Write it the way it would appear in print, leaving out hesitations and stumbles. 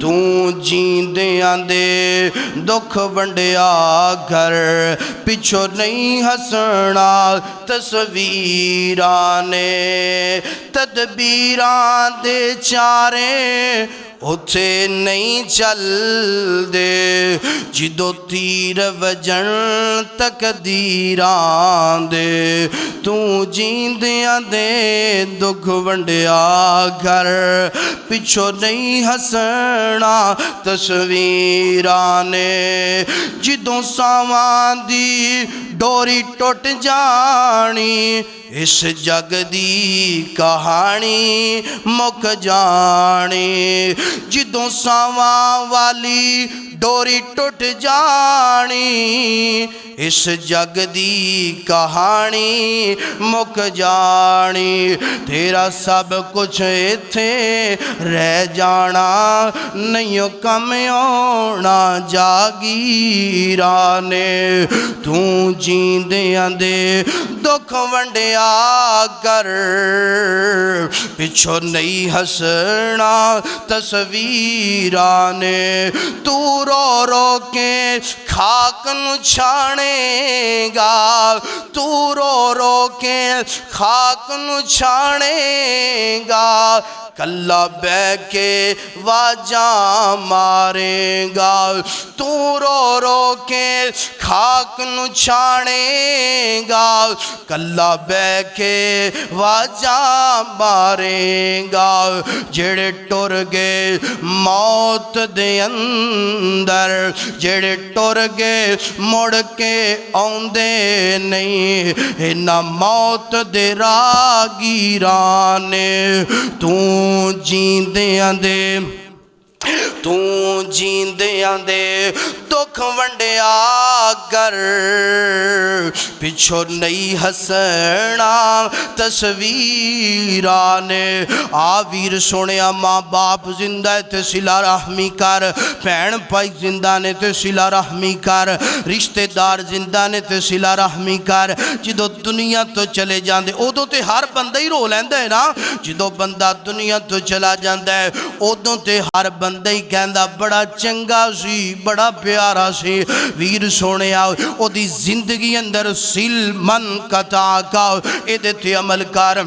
तू जींदियां दे दुख वंडिया घर पिछो नहीं हसना तस्वीरां ने तदबीरां दे चारे उथे नहीं चलदे जिदों तीर वजन तकदीरां दे तू जींदियां दे दुख वंडिया घर पिछो नहीं हसना तस्वीरां ने जिदों सावां दी डोरी टुट जानी इस जग दी कहानी मुक जानी जिदों सावां वाली डोरी टुट जानी इस जग दी कहानी मुक जानी तेरा सब कुछ इत्थे रह जाना नहीं कम आना जागीरां ने तू जींदियां दे दुख वंडिया कर पिछो नहीं हसना तस्वीरां ने तू रो रो के खाक नू छाणेगा तू रो रो के खाक नू छाणेगा कल्ला बह के वाजा मारेगा तू रो रो के खाक नू छाणेगा कल्ला बह के वाजा मारेगा जेड़े टुर गए मौत दे अंदर जेड़े टुर गए मुड़ के आउंदे नहीं इन्हां मौत दे रागीरां ने तू जींदियां दे तू जींदियां दे दुख वंडिया कर पिछो नहीं हसना तस्वीरां ने आ वीर सुनिया माँ बाप जिंदा है ते सिला रहमी कर भैन भाई जिंदा ने ते सिला रहमी कर रिश्तेदार जिंदा ने ते सिला रहमी कर जदों दुनिया तो चले जाते उदों ते हर बंदा ही रो लैंदा है ना जदों बंदा दुनिया तो चला जाता है उदों ते हर बंदा ही कहंदा बड़ा चंगा सी बड़ा प्यारा सी वीर सोनिया ओदी जिंदगी अंदर सिल मन कता का इहदे ते अमल कर